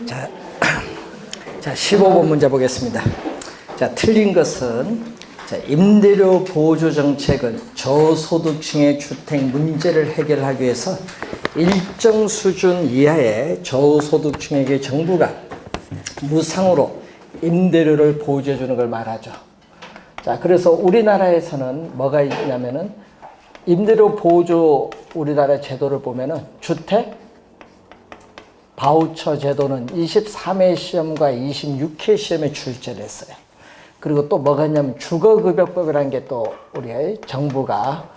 자, 자 15번 문제 보겠습니다. 자, 틀린 것은 임대료 보조 정책은 저소득층의 주택 문제를 해결하기 위해서 일정 수준 이하의 저소득층에게 정부가 무상으로 임대료를 보조해 주는 걸 말하죠. 자, 그래서 우리나라에서는 뭐가 있냐면은 임대료 보조 우리나라 제도를 보면은 주택 바우처 제도는 23회 시험과 26회 시험에 출제를 했어요. 그리고 또 뭐가 있냐면 주거급여법이라는 게 또 우리 정부가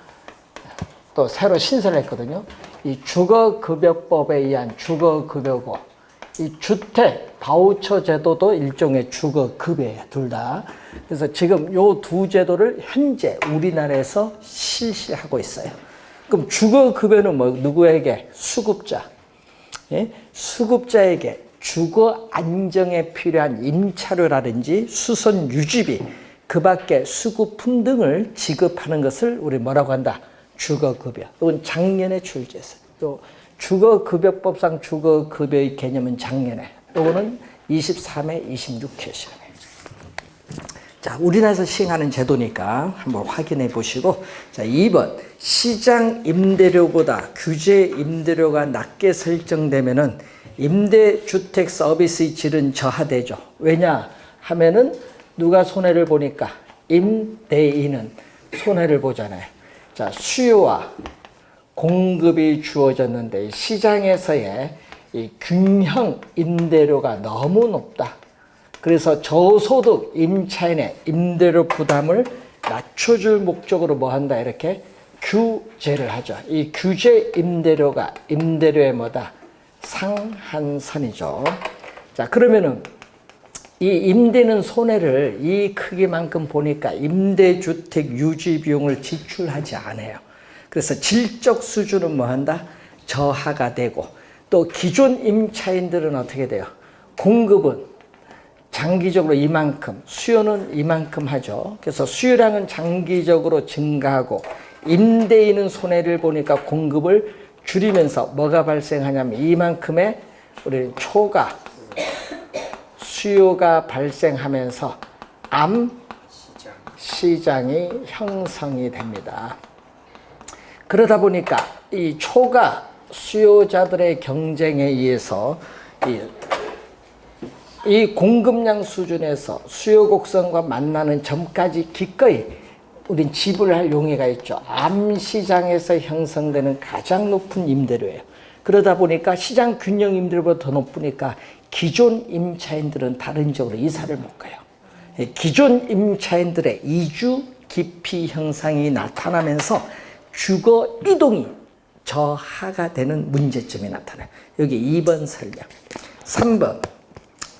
또 새로 신설을 했거든요. 이 주거급여법에 의한 주거급여고, 이 주택 바우처 제도도 일종의 주거급여예요, 둘 다. 그래서 지금 요 두 제도를 현재 우리나라에서 실시하고 있어요. 그럼 주거급여는 뭐 누구에게? 수급자. 예? 수급자에게 주거 안정에 필요한 임차료라든지 수선 유지비, 그 밖에 수급품 등을 지급하는 것을 우리 뭐라고 한다? 주거급여. 이건 작년에 출제했어요. 또 주거급여법상 주거급여의 개념은 작년에. 이거는 23회, 26회 시험에. 자, 우리나라에서 시행하는 제도니까 한번 확인해 보시고. 자, 2번. 시장 임대료보다 규제 임대료가 낮게 설정되면은 임대주택 서비스의 질은 저하되죠. 왜냐 하면은 누가 손해를 보니까 임대인은 손해를 보잖아요. 자, 수요와 공급이 주어졌는데 시장에서의 이 균형 임대료가 너무 높다. 그래서 저소득 임차인의 임대료 부담을 낮춰줄 목적으로 뭐 한다? 이렇게 규제를 하죠. 이 규제 임대료가 임대료의 뭐다? 상한선이죠. 자, 그러면은 이 임대는 손해를 이 크기만큼 보니까 임대주택 유지 비용을 지출하지 않아요. 그래서 질적 수준은 뭐 한다? 저하가 되고, 또 기존 임차인들은 어떻게 돼요? 공급은 장기적으로 이만큼, 수요는 이만큼 하죠. 그래서 수요량은 장기적으로 증가하고 임대인은 손해를 보니까 공급을 줄이면서 뭐가 발생하냐면 이만큼의 우리 초과 수요가 발생하면서 암시장이 형성이 됩니다. 그러다 보니까 이 초과 수요자들의 경쟁에 의해서 이 공급량 수준에서 수요 곡선과 만나는 점까지 기꺼이 우린 지불할 용의가 있죠. 암시장에서 형성되는 가장 높은 임대료예요. 그러다 보니까 시장 균형 임대료보다 더 높으니까 기존 임차인들은 다른 지역으로 이사를 못 가요. 기존 임차인들의 이주 기피 현상이 나타나면서 주거 이동이 저하가 되는 문제점이 나타나요. 여기 2번 설명. 3번.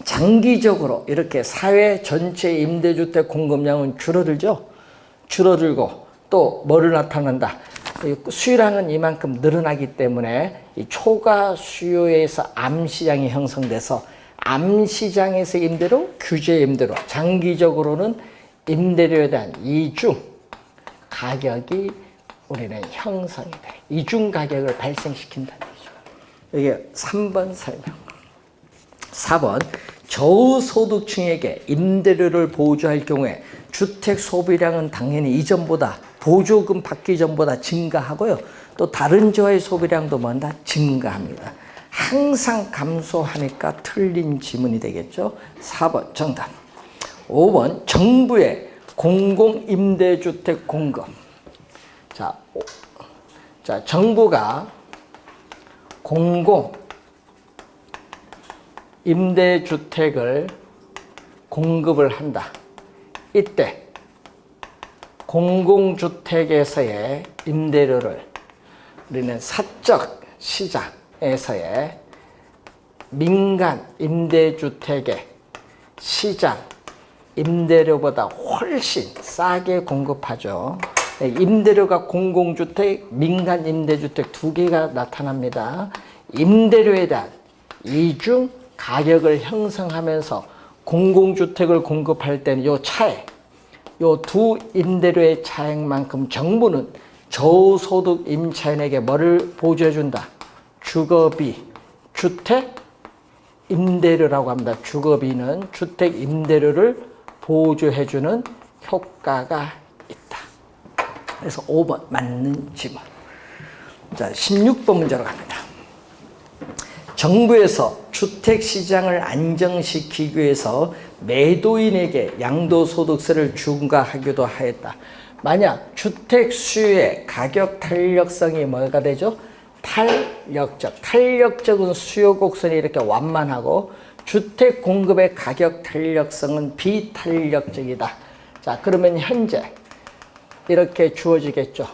장기적으로 이렇게 사회 전체 임대주택 공급량은 줄어들죠. 줄어들고 또 뭐를 나타난다? 수요량은 이만큼 늘어나기 때문에 이 초과 수요에서 암시장이 형성돼서 암시장에서 임대료, 규제 임대료, 장기적으로는 임대료에 대한 이중 가격이 우리는 형성이 돼. 이중 가격을 발생시킨다는 거죠. 이게 3번 설명. 4번. 저소득층에게 임대료를 보조할 경우에 주택 소비량은 당연히 이전보다 보조금 받기 전보다 증가하고요. 또 다른 지역의 소비량도 뭔가 증가합니다. 항상 감소하니까 틀린 지문이 되겠죠. 4번 정답. 5번 정부의 공공임대주택 공급. 자, 정부가 임대주택을 공급을 한다. 이때 공공주택에서의 임대료를 우리는 사적 시장에서의 민간 임대주택의 시장 임대료보다 훨씬 싸게 공급하죠. 임대료가 공공주택, 민간 임대주택 두 개가 나타납니다. 임대료에 대한 이중 가격을 형성하면서 공공주택을 공급할 때는 요 차액, 요 두 임대료의 차액만큼 정부는 저소득 임차인에게 뭐를 보조해 준다? 주거비, 주택 임대료라고 합니다. 주거비는 주택 임대료를 보조해주는 효과가 있다. 그래서 5번 맞는 지문. 자, 16번 문제로 갑니다. 정부에서 주택시장을 안정시키기 위해서 매도인에게 양도소득세를 중과하기도 하였다. 만약 주택 수요의 가격 탄력성이 뭐가 되죠? 탄력적은 수요 곡선이 이렇게 완만하고 주택 공급의 가격 탄력성은 비탄력적이다. 자, 그러면 현재 이렇게 주어지겠죠.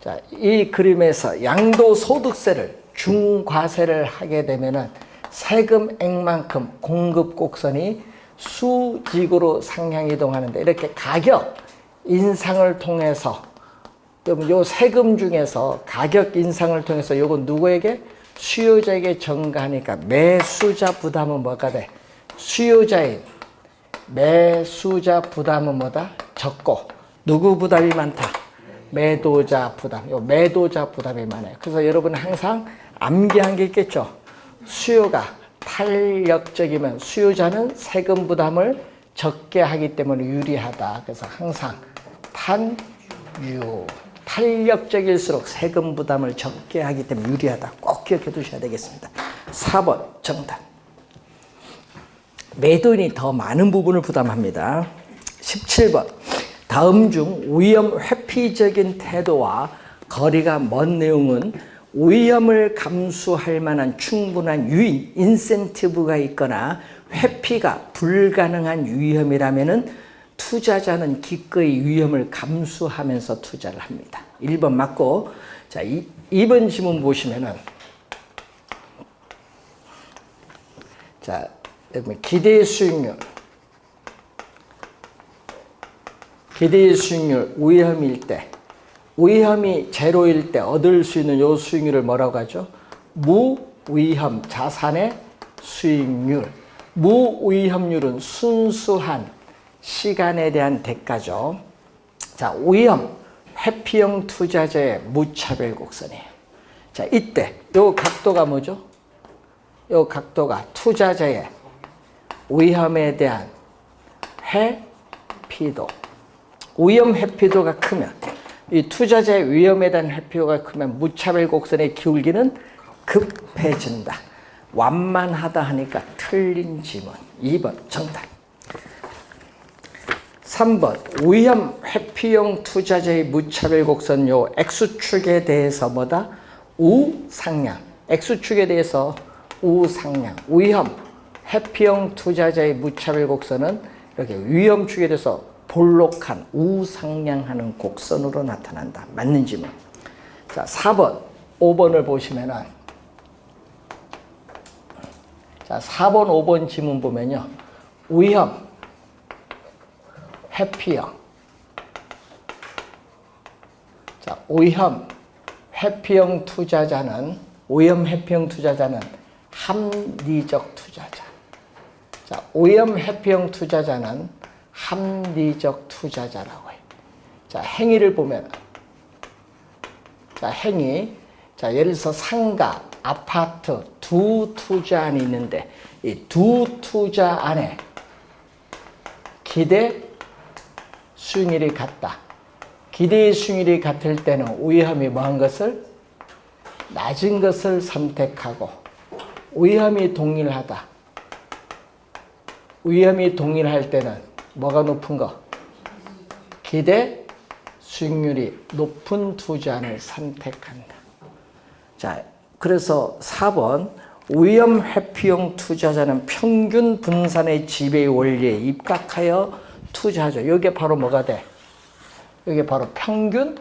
자, 이 그림에서 양도소득세를 중과세를 하게 되면은 세금액만큼 공급 곡선이 수직으로 상향 이동하는데 이렇게 가격 인상을 통해서 요 세금 중에서 가격 인상을 통해서 요거 누구에게? 수요자에게 전가하니까 매수자 부담은 뭐가 돼? 수요자인 매수자 부담은 뭐다? 적고 누구 부담이 많다? 매도자 부담. 요 매도자 부담이 많아요. 그래서 여러분 항상 암기한 게 있겠죠. 수요가 탄력적이면 수요자는 세금 부담을 적게 하기 때문에 유리하다. 그래서 항상 탄력적일수록 세금 부담을 적게 하기 때문에 유리하다. 꼭 기억해 두셔야 되겠습니다. 4번 정답. 매도인이 더 많은 부분을 부담합니다. 17번. 다음 중 위험 회피적인 태도와 거리가 먼 내용은 위험을 감수할 만한 충분한 유인, 인센티브가 있거나 회피가 불가능한 위험이라면은 투자자는 기꺼이 위험을 감수하면서 투자를 합니다. 1번 맞고, 자, 2번 지문 보시면은, 자, 기대 수익률 위험일 때, 위험이 제로일 때 얻을 수 있는 요 수익률을 뭐라고 하죠? 무위험 자산의 수익률. 무위험률은 순수한 시간에 대한 대가죠. 자, 위험 회피형 투자자의 무차별 곡선이에요. 자, 이때 요 각도가 뭐죠? 요 각도가 투자자의 위험에 대한 회피도. 위험 회피도가 크면, 이 투자자의 위험에 대한 회피도가 크면 무차별 곡선의 기울기는 급해진다. 완만하다 하니까 틀린 지문. 2번 정답. 3번 위험 회피형 투자자의 무차별 곡선 요 X축에 대해서 뭐다? 우상향. X축에 대해서 우상향. 위험 회피형 투자자의 무차별 곡선은 이렇게 위험축에 대해서 볼록한 우상향하는 곡선으로 나타난다. 맞는 지문. 자, 4번, 5번을 보시면은, 자, 4번, 5번 지문 보면요. 위험 회피형. 자, 위험 회피형 투자자는 합리적 투자자. 자, 위험 회피형 투자자는 합리적 투자자라고 해요. 자, 행위를 보면, 자, 행위. 자, 예를 들어서 상가, 아파트 두 투자안이 있는데, 이 두 투자 안에 기대 수익률이 같다. 기대 수익률이 같을 때는 위험이 뭐한 것을? 낮은 것을 선택하고, 위험이 동일하다. 위험이 동일할 때는 뭐가 높은 거? 기대 수익률이 높은 투자안을 선택한다. 자, 그래서 4번 위험 회피형 투자자는 평균 분산의 지배 원리에 입각하여 투자하죠. 이게 바로 뭐가 돼? 이게 바로 평균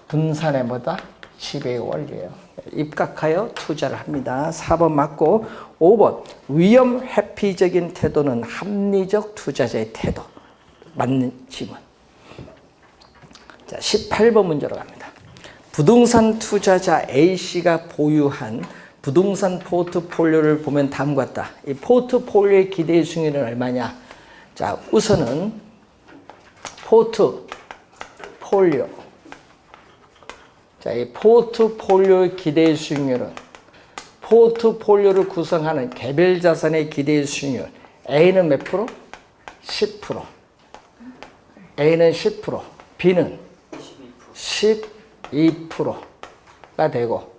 분산의 뭐다? 지배 원리예요. 입각하여 투자를 합니다. 4번 맞고, 5번 위험 회피적인 태도는 합리적 투자자의 태도. 맞는 지문. 자, 18번 문제로 갑니다. 부동산 투자자 A씨가 보유한 부동산 포트폴리오를 보면 다음과 같다. 이 포트폴리오의 기대 수익률은 얼마냐? 자, 우선은 포트폴리오. 자, 이 포트폴리오 기대 수익률은 포트폴리오를 구성하는 개별 자산의 기대 수익률. A는 몇 프로? 10%. A는 10%, B는 12%가 되고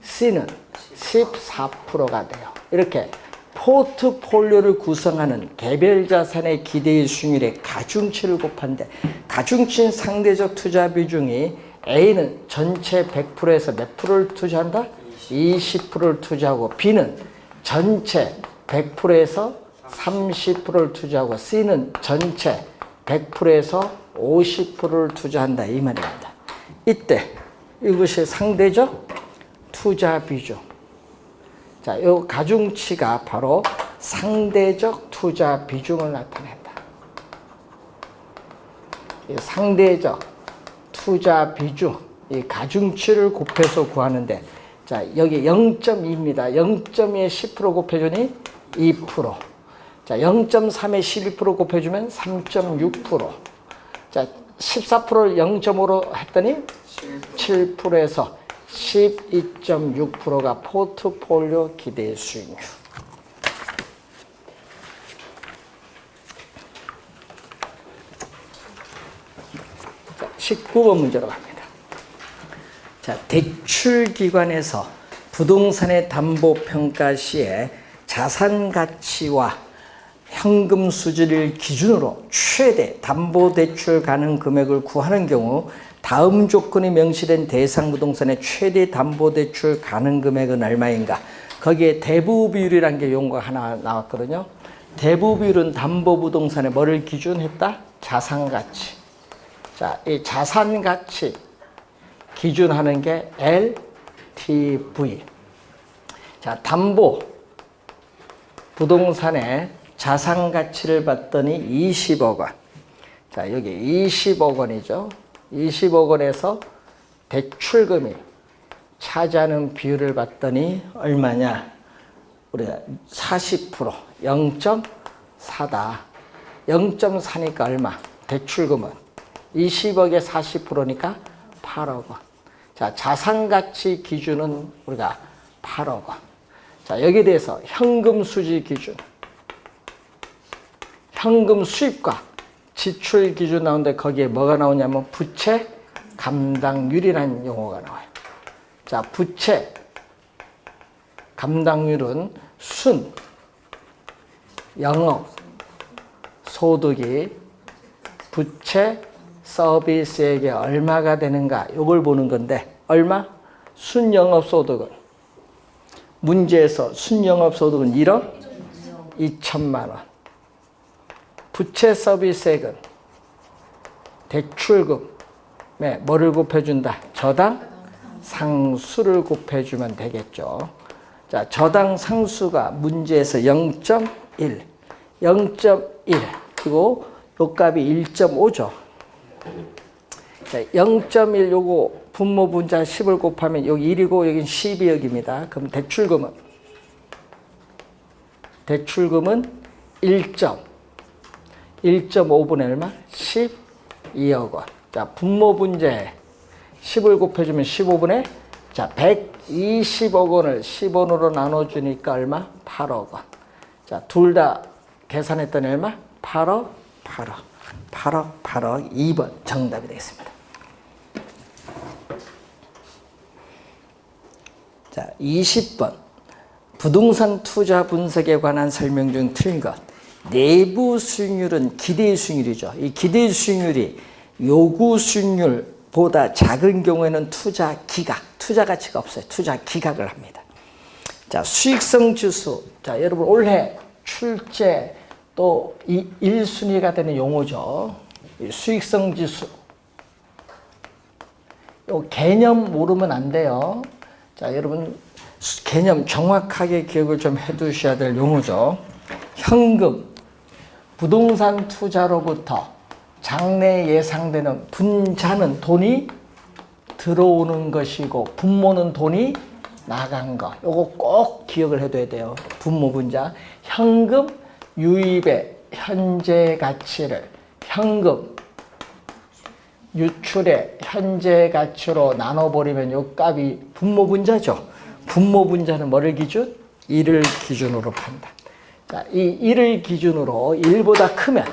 C는 14%가 돼요. 이렇게 포트폴리오를 구성하는 개별 자산의 기대 수익률의 가중치를 곱한데 가중치인 상대적 투자 비중이 A는 전체 100%에서 몇 프로를 투자한다? 20%를 투자하고 B는 전체 100%에서 30%를 투자하고 C는 전체 100%에서 50%를 투자한다 이 말입니다. 이때 이것이 상대적 투자 비중. 자, 이 가중치가 바로 상대적 투자 비중을 나타낸다. 이 상대적 투자 비중, 이 가중치를 곱해서 구하는데, 자, 여기 0.2입니다. 0.2에 10% 곱해주니 2%. 자, 0.3에 12% 곱해주면 3.6%. 자, 14%를 0.5로 했더니 7%에서 12.6%가 포트폴리오 기대 수익률. 자, 19번 문제로 갑니다. 자, 대출기관에서 부동산의 담보평가 시에 자산 가치와 현금 수지를 기준으로 최대 담보대출 가능 금액을 구하는 경우 다음 조건이 명시된 대상 부동산의 최대 담보대출 가능 금액은 얼마인가? 거기에 대부 비율이라는 게 용어가 하나 나왔거든요. 대부 비율은 담보 부동산에 뭐를 기준했다? 자산 가치. 자, 이 자산 가치 기준하는 게 LTV. 자, 담보 부동산의 자산 가치를 봤더니 20억 원. 자, 여기 20억 원이죠. 20억 원에서 대출금이 차지하는 비율을 봤더니 얼마냐? 우리가 40%, 0.4다. 0.4니까 얼마? 대출금은 20억에 40%니까 8억 원. 자, 자산 가치 기준은 우리가 8억 원. 자, 여기에 대해서 현금 수지 기준. 현금 수입과 지출 기준 나오는데 거기에 뭐가 나오냐면 부채 감당률이라는 용어가 나와요. 자, 부채 감당률은 순 영업 소득이 부채 서비스액에 얼마가 되는가 이걸 보는 건데 얼마? 순 영업 소득은 문제에서 순 영업 소득은 1억 2천만 원. 부채 서비스액은 대출금에 뭐를 곱해준다? 저당 상수를 곱해주면 되겠죠. 자, 저당 상수가 문제에서 0.1, 0.1 그리고 요 값이 1.5죠. 자, 0.1 요거 분모 분자 10을 곱하면 여기 1이고 여긴 12억입니다. 그럼 대출금은 1.5분의 얼마? 12억 원. 자, 분모 분자에 10을 곱해주면 15분의 자, 120억 원을 10원으로 나눠주니까 얼마? 8억 원. 자, 둘 다 계산했더니 얼마? 8억, 8억. 8억, 8억, 2번 정답이 되겠습니다. 자, 20번. 부동산 투자 분석에 관한 설명 중 틀린 것. 내부 수익률은 기대 수익률이죠. 이 기대 수익률이 요구 수익률보다 작은 경우에는 투자 기각, 투자 가치가 없어요. 투자 기각을 합니다. 자, 수익성 지수. 자, 여러분 올해 출제 또 1순위가 되는 용어죠. 수익성 지수. 요 개념 모르면 안 돼요. 자, 여러분 개념 정확하게 기억을 좀 해두셔야 될 용어죠. 현금, 부동산 투자로부터 장래 예상되는 분자는 돈이 들어오는 것이고 분모는 돈이 나간 거. 요거 꼭 기억을 해둬야 돼요. 분모 분자. 현금 유입의 현재 가치를 현금 유출의 현재 가치로 나눠버리면 요 값이 분모 분자죠. 분모 분자는 뭐를 기준? 1을 기준으로 판단. 자, 이 1을 기준으로 1보다 크면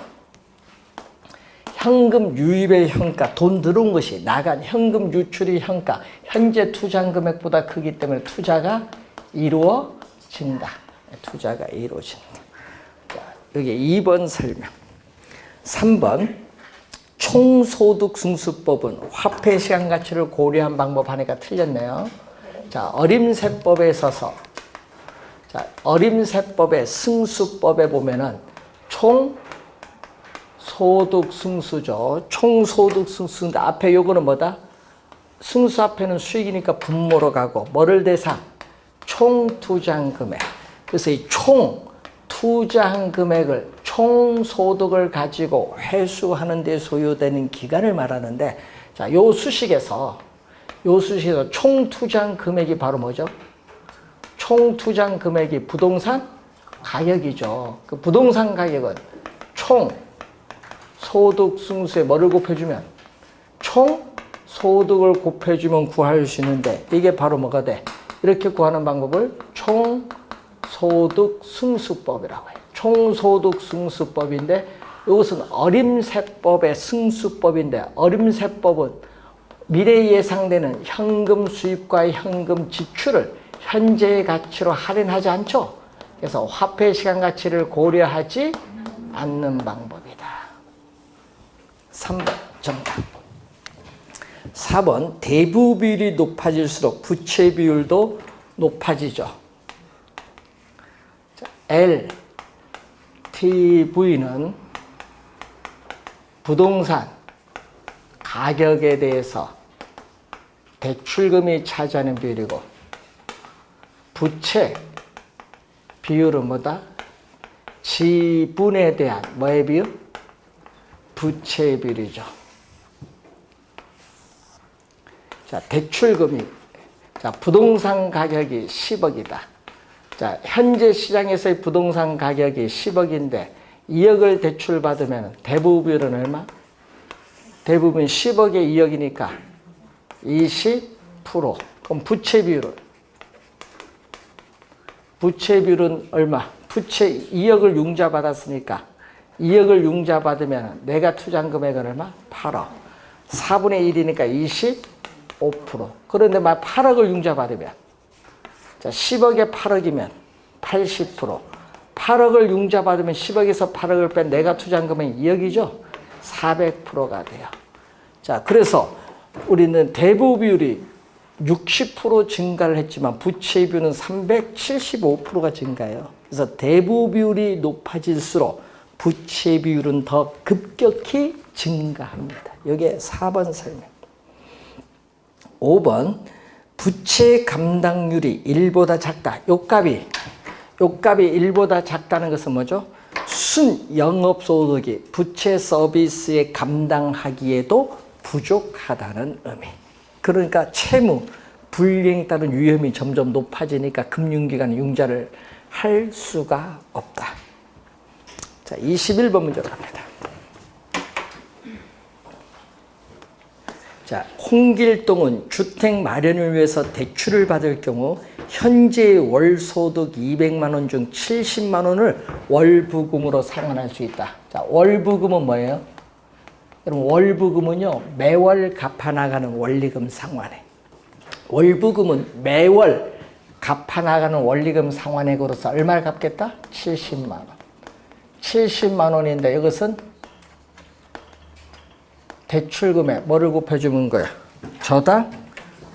현금 유입의 현가, 돈 들어온 것이 나간 현금 유출의 현가, 현재 투자한 금액보다 크기 때문에 투자가 이루어진다. 투자가 이루어진다. 자, 여기 2번 설명. 3번 총소득 승수법은 화폐 시간 가치를 고려한 방법 하니까 틀렸네요. 자, 어림세법에 있어서 자, 어림세법의 승수법에 보면은 총소득 승수죠. 총소득 승수인데 앞에 요거는 뭐다? 승수 앞에는 수익이니까 분모로 가고 뭐를 대상? 총투자한 금액. 그래서 이 총투자한 금액을 총소득을 가지고 회수하는 데 소요되는 기간을 말하는데 자, 요 수식에서 총투자한 금액이 바로 뭐죠? 총투자한 금액이 부동산 가격이죠. 그 부동산 가격은 총 소득 승수에 뭐를 곱해주면 총 소득을 곱해주면 구할 수 있는데 이게 바로 뭐가 돼? 이렇게 구하는 방법을 총소득 승수법이라고 해요. 총소득 승수법인데 이것은 어림세법의 승수법인데 어림세법은 미래에 예상되는 현금 수입과 현금 지출을 현재의 가치로 할인하지 않죠. 그래서 화폐 시간 가치를 고려하지 않는 방법이다. 3번 정답. 4번 대부 비율이 높아질수록 부채 비율도 높아지죠. LTV는 부동산 가격에 대해서 대출금이 차지하는 비율이고 부채 비율은 뭐다? 지분에 대한 뭐의 비율? 부채의 비율이죠. 자, 대출금이 자, 부동산 가격이 10억이다. 자, 현재 시장에서의 부동산 가격이 10억인데 2억을 대출받으면 대부 비율은 얼마? 대부분 10억에 2억이니까 20%. 그럼 부채 비율은 얼마? 부채 2억을 융자 받았으니까 2억을 융자 받으면 내가 투자한 금액은 얼마? 8억. 4분의 1이니까 25%. 그런데 막 8억을 융자 받으면 자, 10억에 8억이면 80%. 8억을 융자 받으면 10억에서 8억을 뺀 내가 투자한 금액이 2억이죠? 400%가 돼요. 자, 그래서 우리는 대부 비율이 60% 증가를 했지만 부채 비율은 375%가 증가해요. 그래서 대부 비율이 높아질수록 부채 비율은 더 급격히 증가합니다. 이게 4번 설명. 5번 부채 감당률이 1보다 작다. 요 값이 1보다 작다는 것은 뭐죠? 순 영업소득이 부채 서비스에 감당하기에도 부족하다는 의미. 그러니까 채무 불이행에 따른 위험이 점점 높아지니까 금융기관이 융자를 할 수가 없다. 자, 21번 문제로 갑니다. 자, 홍길동은 주택 마련을 위해서 대출을 받을 경우 현재 월소득 200만 원 중 70만 원을 월부금으로 상환할 수 있다. 자, 월부금은 뭐예요? 여러분, 월부금은요, 매월 갚아나가는 원리금 상환액. 월부금은 매월 갚아나가는 원리금 상환액으로서 얼마를 갚겠다? 70만 원. 70만 원인데 이것은 대출금에 뭐를 곱해주는 거야? 저당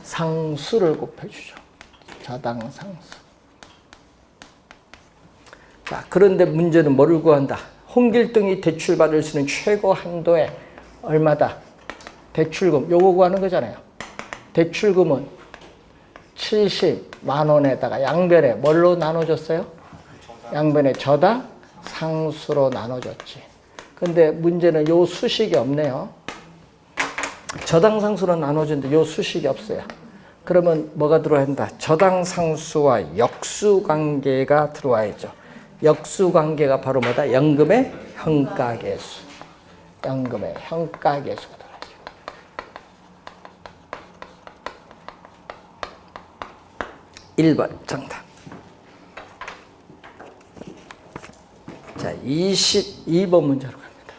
상수를 곱해주죠. 저당 상수. 자, 그런데 문제는 뭐를 구한다? 홍길동이 대출받을 수 있는 최고 한도에 얼마다? 대출금, 요거 구하는 거잖아요. 대출금은 70만 원에다가 양변에 뭘로 나눠줬어요? 양변에 저당 상수로 나눠줬지. 근데 문제는 요 수식이 없네요. 저당 상수로 나눠주는데 요 수식이 없어요. 그러면 뭐가 들어와야 한다? 저당 상수와 역수 관계가 들어와야죠. 역수 관계가 바로 뭐다? 연금의 현가계수. 연금의 현가계수가 들어와야죠. 1번 정답. 자, 22번 문제로 갑니다.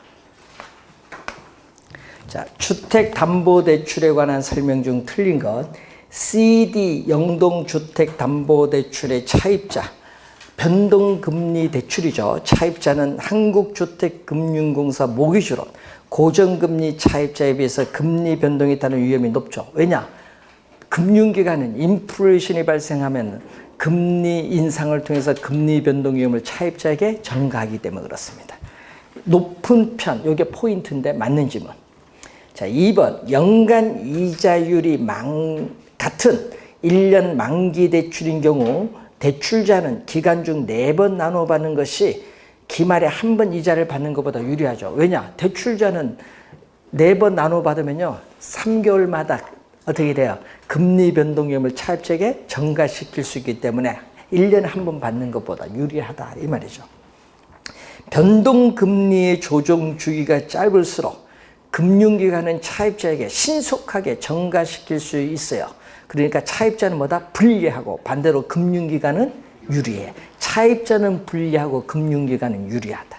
자, 주택담보대출에 관한 설명 중 틀린 것. CD 영동주택담보대출의 차입자, 변동금리 대출이죠. 차입자는 한국주택금융공사 모기지론, 고정금리 차입자에 비해서 금리 변동이 따른 위험이 높죠. 왜냐? 금융기관은 인플레이션이 발생하면 금리 인상을 통해서 금리 변동 위험을 차입자에게 전가하기 때문에 그렇습니다. 높은 편, 이게 포인트인데 맞는 질문. 자, 2번 연간 이자율이 같은 1년 만기 대출인 경우 대출자는 기간 중 4번 나눠 받는 것이 기말에 한 번 이자를 받는 것보다 유리하죠. 왜냐? 대출자는 4번 나눠 받으면요 3개월마다 어떻게 돼요? 금리 변동 위험을 차입자에게 전가시킬 수 있기 때문에 1년에 한 번 받는 것보다 유리하다 이 말이죠. 변동금리의 조정 주기가 짧을수록 금융기관은 차입자에게 신속하게 전가시킬 수 있어요. 그러니까 차입자는 뭐다? 불리하고 반대로 금융기관은 유리해. 차입자는 불리하고 금융기관은 유리하다.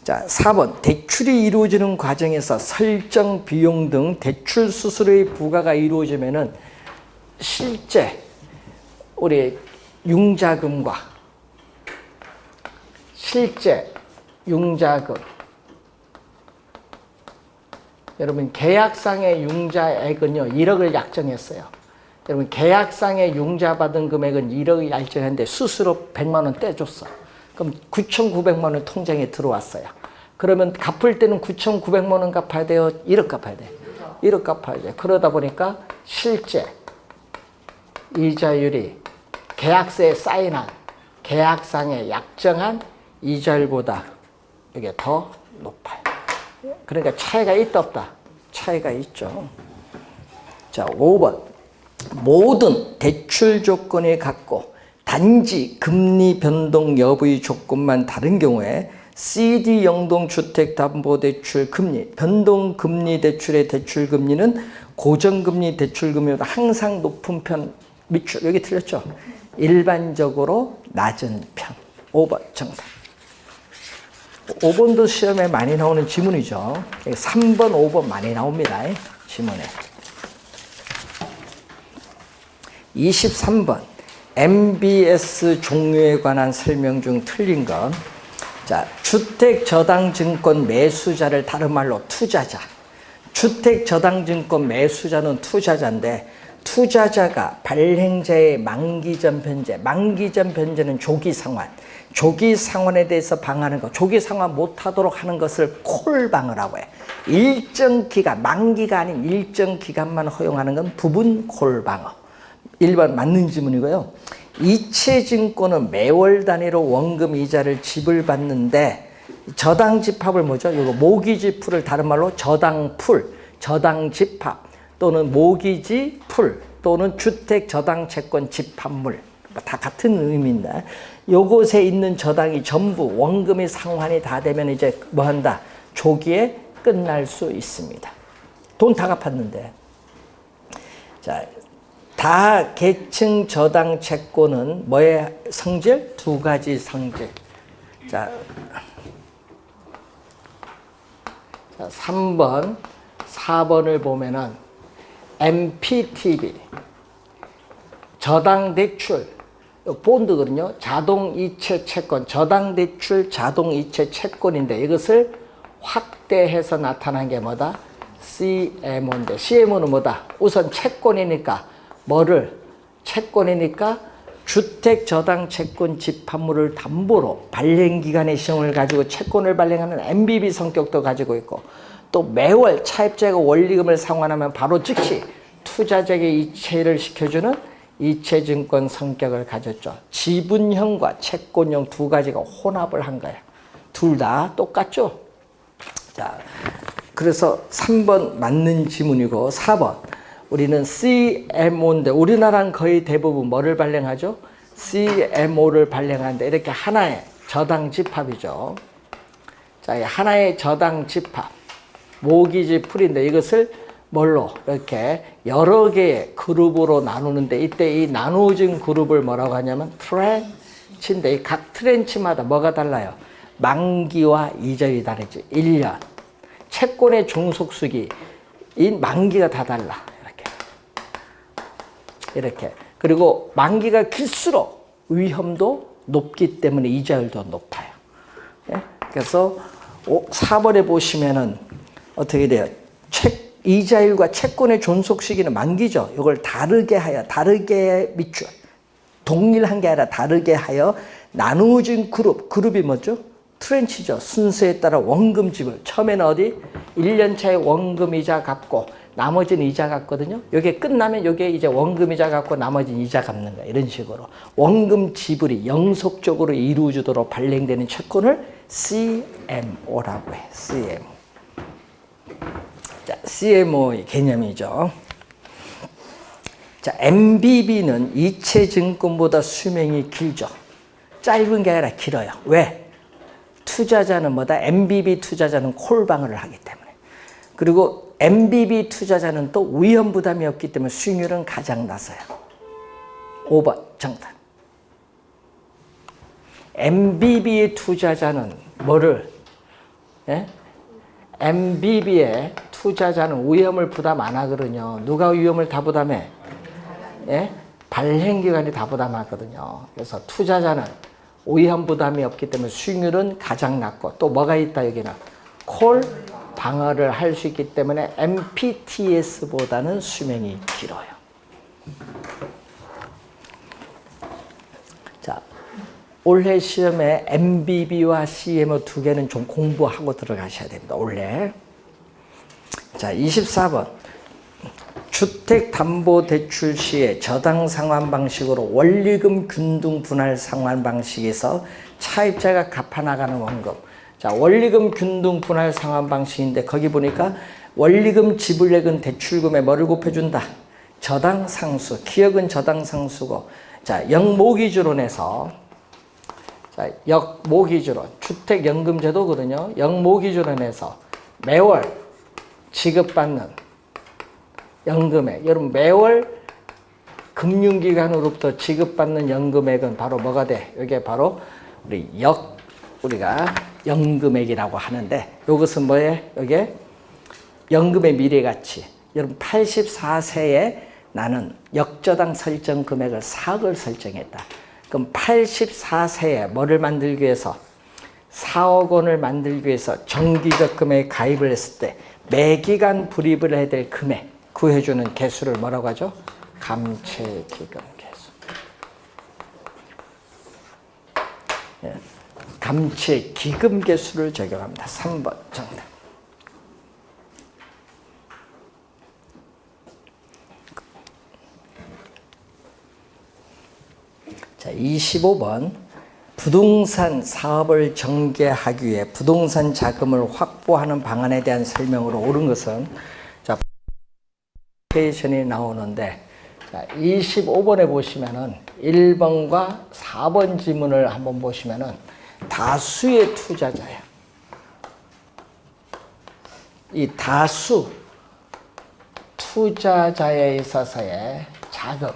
자, 4번 대출이 이루어지는 과정에서 설정 비용 등 대출 수수료의 부과가 이루어지면은 실제 우리 융자금과 실제 융자금, 여러분 계약상의 융자액은요 1억을 약정했어요. 여러분 계약상의 융자 받은 금액은 1억을 약정했는데 수수료 100만 원 떼줬어. 그럼 9,900만 원 통장에 들어왔어요. 그러면 갚을 때는 9,900만 원 갚아야 돼요? 1억 갚아야 돼요? 1억 갚아야 돼요. 그러다 보니까 실제 이자율이 계약서에 사인한 계약상에 약정한 이자율보다 이게 더 높아요. 그러니까 차이가 있다 없다? 차이가 있죠. 자, 5번 모든 대출 조건이 같고 단지 금리 변동 여부의 조건만 다른 경우에 CD 영동주택담보대출 금리, 변동금리 대출의 대출금리는 고정금리 대출금리보다 항상 높은 편 밑줄, 여기 틀렸죠? 일반적으로 낮은 편. 5번 정답. 5번도 시험에 많이 나오는 지문이죠. 3번, 5번 많이 나옵니다. 지문에. 23번 MBS 종류에 관한 설명 중 틀린 것. 자, 주택저당증권 매수자를 다른 말로 투자자. 주택저당증권 매수자는 투자자인데 투자자가 발행자의 만기전 변제, 만기전 변제는 조기상환, 조기상환에 대해서 방하는 것, 조기상환 못하도록 하는 것을 콜방이라고 해. 일정 기간, 만기가 아닌 일정 기간만 허용하는 건 부분 콜방어. 1번 맞는 지문이고요. 이체증권은 매월 단위로 원금 이자를 지불받는데 저당집합을 뭐죠? 이거 모기지풀을 다른 말로 저당풀, 저당집합 또는 모기지풀 또는 주택저당채권 집합물 다 같은 의미인데 요것에 있는 저당이 전부 원금이 상환이 다 되면 이제 뭐 한다? 조기에 끝날 수 있습니다. 돈 다 갚았는데. 자, 다 계층 저당 채권은 뭐의 성질? 두 가지 성질. 자, 3번, 4번을 보면은 MPTB, 저당대출, 본드거든요. 자동이체 채권, 저당대출 자동이체 채권인데 이것을 확대해서 나타난 게 뭐다? CMO인데 CMO는 뭐다? 우선 채권이니까 뭐를? 채권이니까 주택저당채권 집합물을 담보로 발행기간의 시험을 가지고 채권을 발행하는 MBB 성격도 가지고 있고 또 매월 차입자가 원리금을 상환하면 바로 즉시 투자자에게 이체를 시켜주는 이체증권 성격을 가졌죠. 지분형과 채권형 두 가지가 혼합을 한 거야. 둘 다 똑같죠? 자, 그래서 3번 맞는 지문이고 4번 우리는 CMO인데 우리나라는 거의 대부분 뭐를 발행하죠? CMO를 발행하는데 이렇게 하나의 저당 집합이죠. 자, 하나의 저당 집합 모기지 풀인데 이것을 뭘로 이렇게 여러 개의 그룹으로 나누는데 이때 이 나누어진 그룹을 뭐라고 하냐면 트렌치인데 이 각 트렌치마다 뭐가 달라요? 만기와 이절이 다르지. 1년. 채권의 종속수기 이 만기가 다 달라. 이렇게. 그리고 만기가 길수록 위험도 높기 때문에 이자율도 높아요. 예? 그래서 4번에 보시면은 어떻게 돼요? 이자율과 채권의 존속 시기는 만기죠. 이걸 다르게 하여, 다르게 밑줄, 동일한 게 아니라 다르게 하여 나누어진 그룹이 뭐죠? 트렌치죠. 순서에 따라 원금 지불. 처음에는 어디? 1년 차에 원금 이자 갚고 나머지는 이자 갚거든요. 이게 끝나면 이게 이제 원금 이자 갚고 나머지는 이자 갚는 거야. 이런 식으로. 원금 지불이 영속적으로 이루어지도록 발행되는 채권을 CMO라고 해. CMO. 자, CMO의 개념이죠. 자, MBB는 이체증권보다 수명이 길죠. 짧은 게 아니라 길어요. 왜? 투자자는 뭐다? MBB 투자자는 콜방어를 하기 때문에. 그리고 MBB 투자자는 또 위험 부담이 없기 때문에 수익률은 가장 낮아요. 5번 정답. MBB의 투자자는 뭐를? 예? MBB의 투자자는 위험을 부담 안 하거든요. 누가 위험을 다 부담해? 예? 발행기관이 다 부담하거든요. 그래서 투자자는 위험 부담이 없기 때문에 수익률은 가장 낮고 또 뭐가 있다 여기는 콜 방어를 할 수 있기 때문에 MPTS보다는 수명이 길어요. 자, 올해 시험에 MBB와 CMO 두 개는 좀 공부하고 들어가셔야 됩니다. 올해. 자, 24번. 주택담보대출 시에 저당 상환 방식으로 원리금 균등 분할 상환 방식에서 차입자가 갚아나가는 원금. 자, 원리금 균등 분할 상환 방식인데 거기 보니까 원리금 지불액은 대출금에 뭐를 곱해준다? 저당 상수. 기억은 저당 상수고. 자, 역모기준론에서 자, 역모기준론. 주택연금제도거든요. 역모기준론에서 매월 지급받는 연금액. 여러분 매월 금융기관으로부터 지급받는 연금액은 바로 뭐가 돼? 이게 바로 우리가 연금액이라고 하는데 이것은 뭐예요? 이게 연금의 미래가치. 여러분 84세에 나는 역저당 설정 금액을 4억을 설정했다. 그럼 84세에 뭐를 만들기 위해서 4억 원을 만들기 위해서 정기적 금액에 가입을 했을 때 매기간 불입을 해야 될 금액 구해주는 개수를 뭐라고 하죠? 감채기금 개수. 예. 감채기금 개수를 적용합니다. 3번 정답. 자, 25번. 부동산 사업을 전개하기 위해 부동산 자금을 확보하는 방안에 대한 설명으로 옳은 것은 자, 프레젠테이션이 나오는데 자, 25번에 보시면은 1번과 4번 지문을 한번 보시면은 다수의 투자자예요. 이 다수 투자자에 있어서의 자금과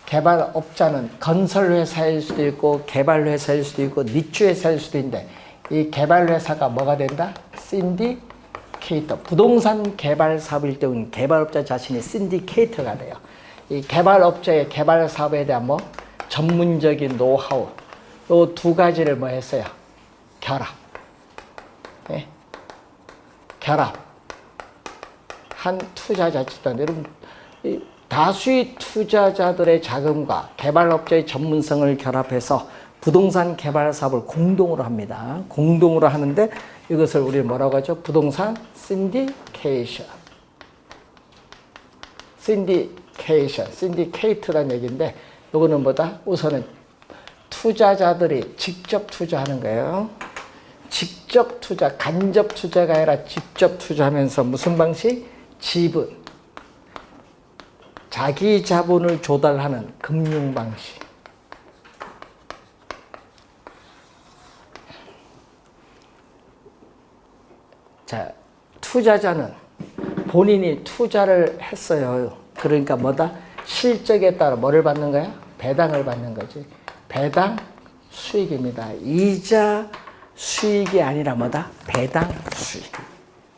개발업자는 건설회사일 수도 있고 개발회사일 수도 있고 니추회사일 수도 있는데 이 개발회사가 뭐가 된다? 신디케이터. 부동산 개발 사업일 때는 개발업자 자신이 신디케이터가 돼요. 이 개발업자의 개발 사업에 대한 전문적인 노하우 요 두 가지를 했어요? 결합. 네? 결합. 한 투자자치단 여러분 다수의 투자자들의 자금과 개발업자의 전문성을 결합해서 부동산 개발 사업을 공동으로 합니다. 공동으로 하는데 이것을 우리 뭐라고 하죠? 부동산 신디케이션. 신디케이트란 얘기인데 이거는 뭐다? 우선은 투자자들이 직접 투자하는 거예요. 직접 투자, 간접 투자가 아니라 직접 투자하면서 무슨 방식? 지분. 자기 자본을 조달하는 금융 방식. 자, 투자자는 본인이 투자를 했어요. 그러니까 뭐다? 실적에 따라 뭐를 받는 거야? 배당을 받는 거지. 배당 수익입니다. 이자 수익이 아니라 뭐다? 배당 수익.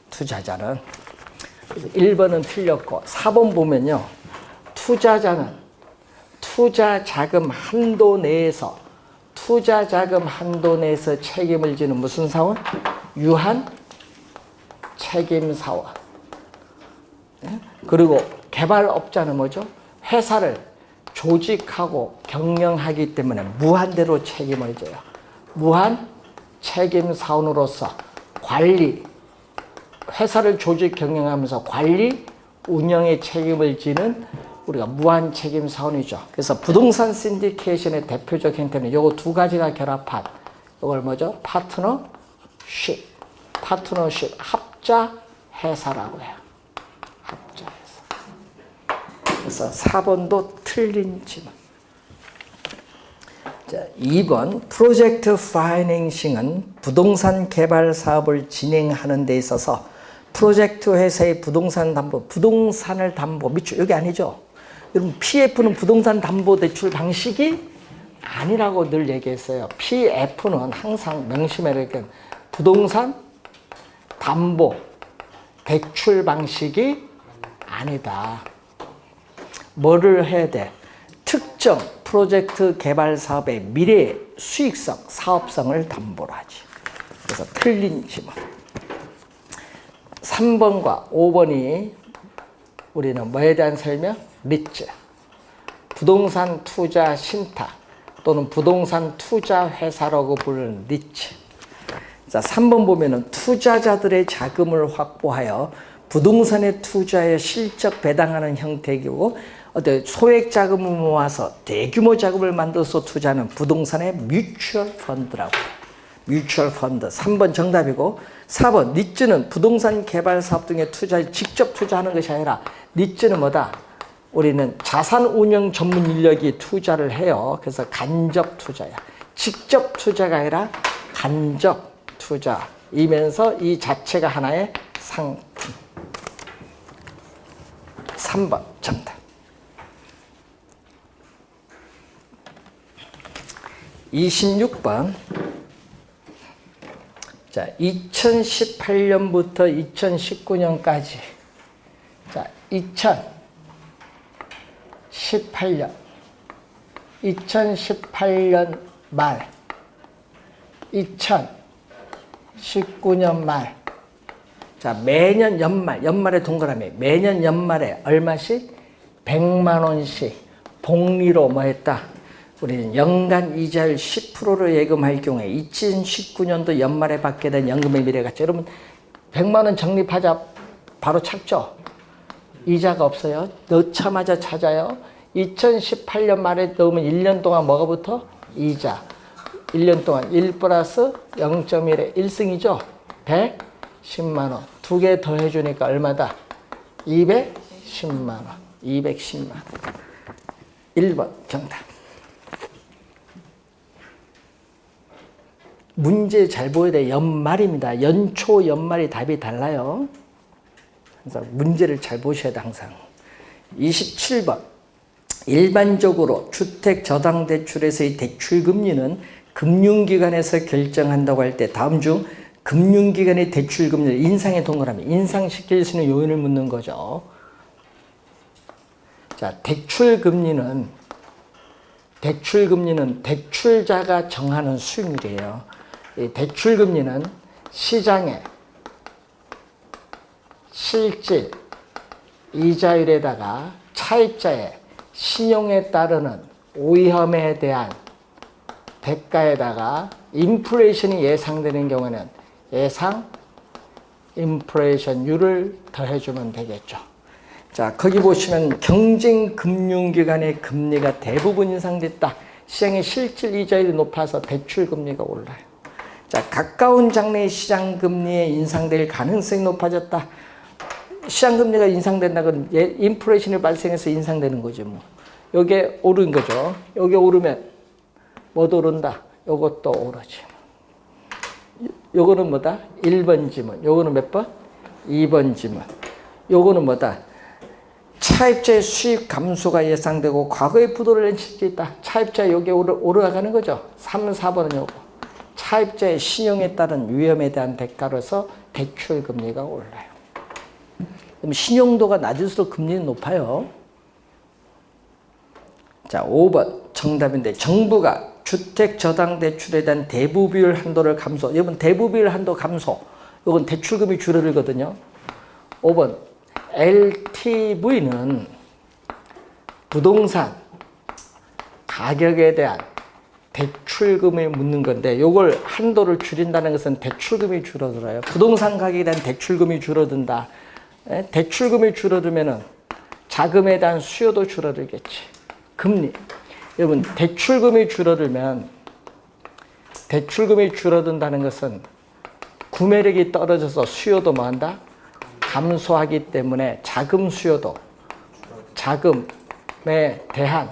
투자자는. 1번은 틀렸고 4번 보면요. 투자자는 투자 자금 한도 내에서 책임을 지는 무슨 사원? 유한 책임 사원. 그리고 개발업자는 뭐죠? 회사를 조직하고 경영하기 때문에 무한대로 책임을 져요. 무한 책임 사원으로서 관리, 회사를 조직 경영하면서 관리, 운영의 책임을 지는 우리가 무한 책임 사원이죠. 그래서 부동산 신디케이션의 대표적 형태는 요거 두 가지가 결합한 이걸 뭐죠? 파트너십, 합자 회사라고 해요. 합자 회사. 그래서 4번도 틀린 질문. 자, 2번 프로젝트 파이낸싱은 부동산 개발 사업을 진행하는 데 있어서 프로젝트 회사의 부동산을 담보, 여기 아니죠. 여러분 PF는 부동산 담보 대출 방식이 아니라고 늘 얘기했어요. PF는 항상 명심해야 될 부동산 담보 대출 방식이 아니다. 뭐를 해야 돼? 특정 프로젝트 개발 사업의 미래 수익성, 사업성을 담보로 하지. 그래서 틀린 질문. 3번과 5번이 우리는 뭐에 대한 설명? 리츠. 부동산 투자 신탁 또는 부동산 투자 회사라고 부르는 리츠. 자, 3번 보면은 투자자들의 자금을 확보하여 부동산에 투자해 실적 배당하는 형태이고 소액 자금을 모아서 대규모 자금을 만들어서 투자하는 부동산의 뮤추얼 펀드라고 해요. 뮤추얼 펀드. 3번 정답이고 4번 리츠는 부동산 개발 사업 등에 직접 투자하는 것이 아니라 리츠는 뭐다? 우리는 자산 운영 전문 인력이 투자를 해요. 그래서 간접 투자야. 직접 투자가 아니라 간접 투자이면서 이 자체가 하나의 상품. 3번 정답. 26번. 자, 2018년부터 2019년까지. 자, 2018년 말, 2019년 말. 자, 매년 연말에 동그라미. 매년 연말에 얼마씩? 100만 원씩 복리로 뭐 했다? 우리는 연간 이자율 10%를 예금할 경우에 2019년도 연말에 받게 된 연금의 미래가치. 여러분 100만 원 적립하자 바로 찾죠? 이자가 없어요. 넣자마자 찾아요. 2018년 말에 넣으면 1년 동안 뭐가 붙어? 이자. 1년 동안 1 플러스 0.1의 1승이죠? 110만 원. 두 개 더 해주니까 얼마다? 210만 원. 210만 원. 1번 정답. 문제 잘 보여야 돼. 연말입니다. 연초, 연말이 답이 달라요. 그래서 문제를 잘 보셔야 돼, 항상. 27번. 일반적으로 주택저당대출에서의 대출금리는 금융기관에서 결정한다고 할 때 다음 중 금융기관의 대출금리를 인상에 동그라미. 인상시킬 수 있는 요인을 묻는 거죠. 자, 대출금리는 대출자가 정하는 수익률이에요. 이 대출금리는 시장의 실질 이자율에다가 차입자의 신용에 따르는 오위험에 대한 대가에다가 인플레이션이 예상되는 경우에는 예상 인플레이션율을 더해주면 되겠죠. 자, 거기 보시면 경쟁금융기관의 금리가 대부분 인상됐다. 시장의 실질 이자율이 높아서 대출금리가 올라요. 자, 가까운 장래의 시장금리에 인상될 가능성이 높아졌다. 시장금리가 인상된다는 건 인플레이션이 발생해서 인상되는 거죠. 뭐. 요게 오른 거죠. 요게 오르면 뭐도 오른다. 요것도 오르지. 요거는 뭐다? 1번 지문. 요거는 몇 번? 2번 지문. 요거는 뭐다? 차입자의 수입 감소가 예상되고 과거의 부도를 낼 수 있다. 차입자 여기에 올라가는 거죠. 3, 4번은 요거. 차입자의 신용에 따른 위험에 대한 대가로서 대출 금리가 올라요. 그럼 신용도가 낮을수록 금리는 높아요. 자, 5번 정답인데 정부가 주택 저당 대출에 대한 대부 비율 한도를 감소. 여러분 대부 비율 한도 감소. 이건 대출금이 줄어들거든요. 5번 LTV는 부동산 가격에 대한 대출금을 묻는 건데 이걸 한도를 줄인다는 것은 대출금이 줄어들어요. 부동산 가격에 대한 대출금이 줄어든다. 대출금이 줄어들면은 자금에 대한 수요도 줄어들겠지. 금리. 여러분 대출금이 줄어든다는 것은 구매력이 떨어져서 수요도 뭐한다? 감소하기 때문에 자금 수요도 자금에 대한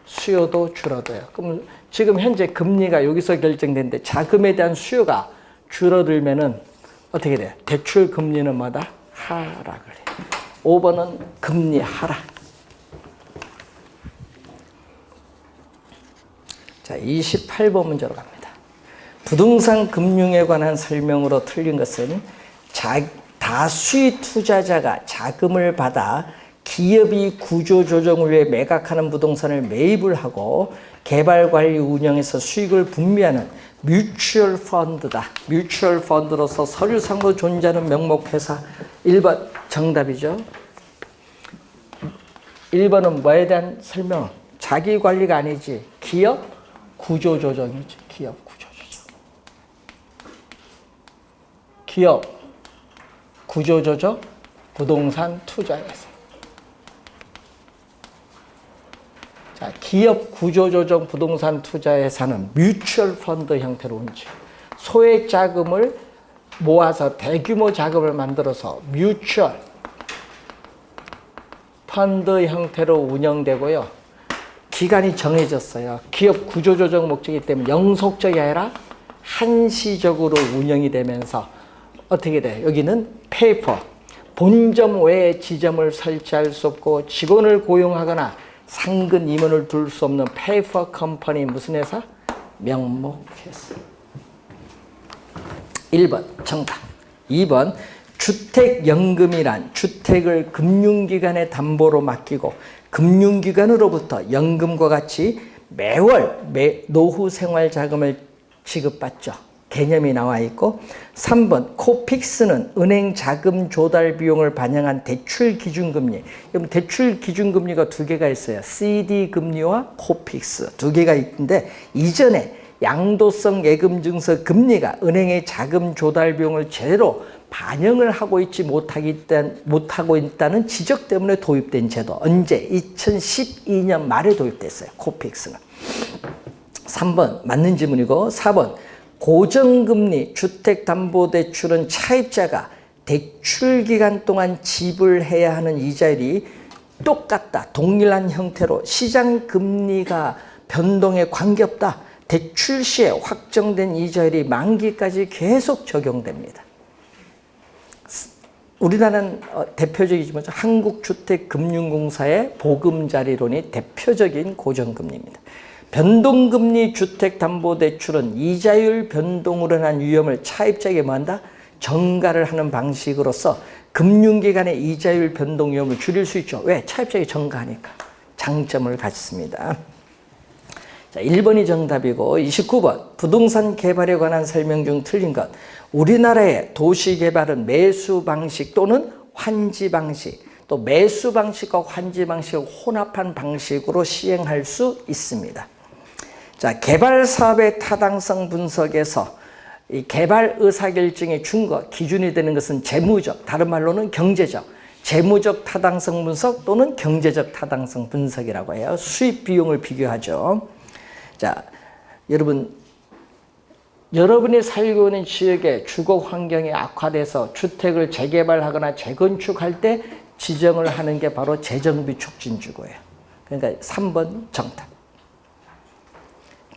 수요도 줄어들어요. 그럼 지금 현재 금리가 여기서 결정되는데 자금에 대한 수요가 줄어들면은 어떻게 돼요? 대출 금리는 뭐다? 하락을 해요. 5번은 금리 하락. 자, 28번 문제로 갑니다. 부동산 금융에 관한 설명으로 틀린 것은 다수의 투자자가 자금을 받아 기업이 구조조정을 위해 매각하는 부동산을 매입을 하고 개발 관리 운영에서 수익을 분배하는 뮤추얼 펀드다. 뮤추얼 펀드로서 서류상으로 존재하는 명목회사. 1번 정답이죠. 1번은 뭐에 대한 설명? 자기 관리가 아니지. 기업 구조조정이지. 기업 구조조정. 기업 구조조정 부동산 투자에서. 자, 기업 구조조정 부동산 투자회사는 뮤추얼 펀드 형태로 운영. 소액 자금을 모아서 대규모 자금을 만들어서 뮤추얼 펀드 형태로 운영되고요. 기간이 정해졌어요. 기업 구조조정 목적이기 때문에 영속적이 아니라 한시적으로 운영이 되면서 어떻게 돼? 여기는 페이퍼, 본점 외에 지점을 설치할 수 없고 직원을 고용하거나 상근 임원을 둘 수 없는 페이퍼 컴퍼니. 무슨 회사? 명목회사. 1번 정답. 2번 주택연금이란 주택을 금융기관에 담보로 맡기고 금융기관으로부터 연금과 같이 매월 노후 생활자금을 지급받죠. 개념이 나와 있고 3번 코픽스는 은행 자금 조달 비용을 반영한 대출 기준금리. 여러분 대출 기준금리가 두 개가 있어요. CD 금리와 코픽스 두 개가 있는데 이전에 양도성 예금증서 금리가 은행의 자금 조달 비용을 제대로 반영을 하고 못하고 있다는 지적 때문에 도입된 제도. 언제? 2012년 말에 도입됐어요. 코픽스는. 3번 맞는 질문이고 4번 고정금리 주택담보대출은 차입자가 대출기간 동안 지불해야 하는 이자율이 똑같다. 동일한 형태로 시장금리가 변동에 관계없다. 대출 시에 확정된 이자율이 만기까지 계속 적용됩니다. 우리나라는 대표적이지만 한국주택금융공사의 보금자리론이 대표적인 고정금리입니다. 변동금리 주택담보대출은 이자율 변동으로 인한 위험을 차입자에게 뭐한다? 전가를 하는 방식으로서 금융기관의 이자율 변동 위험을 줄일 수 있죠. 왜? 차입자에게 전가하니까. 장점을 갖습니다. 자, 1번이 정답이고 29번 부동산 개발에 관한 설명 중 틀린 것. 우리나라의 도시개발은 매수 방식 또는 환지 방식, 또 매수 방식과 환지 방식을 혼합한 방식으로 시행할 수 있습니다. 자, 개발 사업의 타당성 분석에서 이 개발 의사결정의 준거, 기준이 되는 것은 재무적, 다른 말로는 경제적, 재무적 타당성 분석 또는 경제적 타당성 분석이라고 해요. 수입 비용을 비교하죠. 자, 여러분이 살고 있는 지역의 주거 환경이 악화돼서 주택을 재개발하거나 재건축할 때 지정을 하는 게 바로 재정비 촉진주거예요. 그러니까 3번 정답.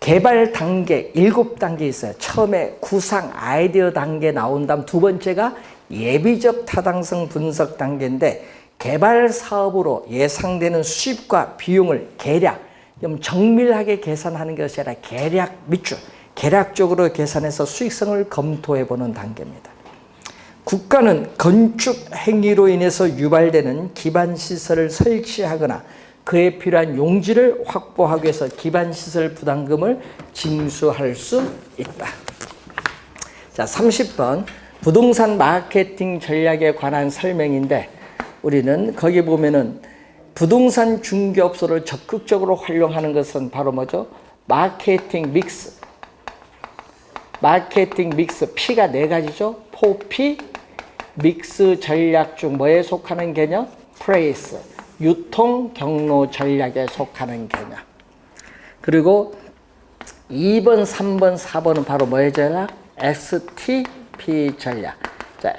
개발 단계 7단계 있어요. 처음에 구상 아이디어 단계 나온 다음 두 번째가 예비적 타당성 분석 단계인데 개발 사업으로 예상되는 수입과 비용을 계략, 좀 정밀하게 계산하는 것이 아니라 계략적으로 계산해서 수익성을 검토해 보는 단계입니다. 국가는 건축 행위로 인해서 유발되는 기반시설을 설치하거나 그에 필요한 용지를 확보하기 위해서 기반시설 부담금을 징수할 수 있다. 자, 30번 부동산 마케팅 전략에 관한 설명인데 우리는 거기 보면은 부동산 중개업소를 적극적으로 활용하는 것은 바로 뭐죠? 마케팅 믹스. P가 4가지죠. 4P 믹스 전략 중 뭐에 속하는 개념? 프레이스. 유통 경로 전략에 속하는 개념. 그리고 2번, 3번, 4번은 바로 뭐의 전략? STP 전략. 자,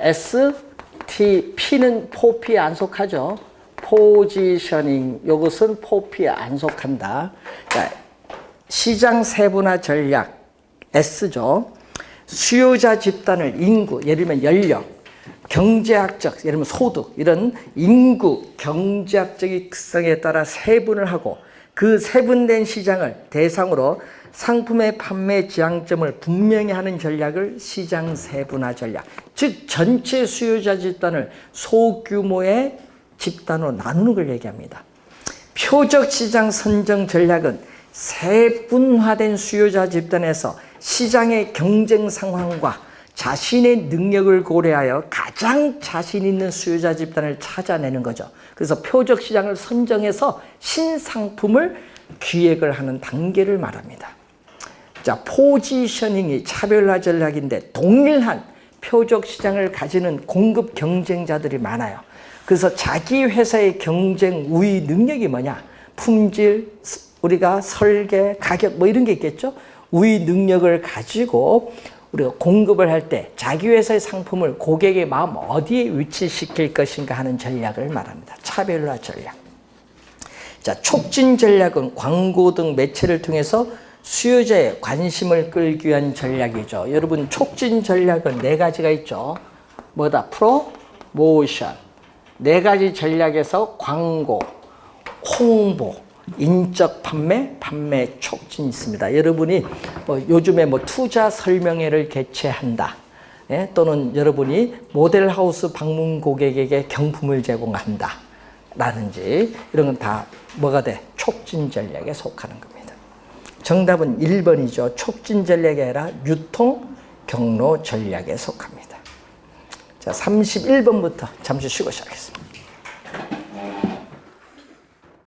STP는 4P에 안 속하죠. 포지셔닝, 이것은 4P에 안 속한다. 자, 시장 세분화 전략, S죠. 수요자 집단을 인구, 예를 들면 연령, 경제학적, 예를 들면 소득, 이런 인구, 경제학적인 특성에 따라 세분을 하고 그 세분된 시장을 대상으로 상품의 판매 지향점을 분명히 하는 전략을 시장 세분화 전략. 즉 전체 수요자 집단을 소규모의 집단으로 나누는 걸 얘기합니다. 표적 시장 선정 전략은 세분화된 수요자 집단에서 시장의 경쟁 상황과 자신의 능력을 고려하여 가장 자신 있는 수요자 집단을 찾아내는 거죠. 그래서 표적 시장을 선정해서 신상품을 기획을 하는 단계를 말합니다. 자, 포지셔닝이 차별화 전략인데 동일한 표적 시장을 가지는 공급 경쟁자들이 많아요. 그래서 자기 회사의 경쟁 우위 능력이 뭐냐? 품질, 우리가 설계, 가격 뭐 이런 게 있겠죠? 우위 능력을 가지고 우리가 공급을 할 때 자기 회사의 상품을 고객의 마음 어디에 위치시킬 것인가 하는 전략을 말합니다. 차별화 전략. 자, 촉진 전략은 광고 등 매체를 통해서 수요자의 관심을 끌기 위한 전략이죠. 여러분, 촉진 전략은 4가지가 있죠. 뭐다? 프로모션. 4가지 전략에서 광고, 홍보, 인적 판매, 판매 촉진이 있습니다. 여러분이 요즘에 투자 설명회를 개최한다. 예? 또는 여러분이 모델하우스 방문 고객에게 경품을 제공한다. 라든지 이런 건 다 뭐가 돼? 촉진 전략에 속하는 겁니다. 정답은 1번이죠. 촉진 전략이 아니라 유통 경로 전략에 속합니다. 자, 31번부터 잠시 쉬고 시작하겠습니다.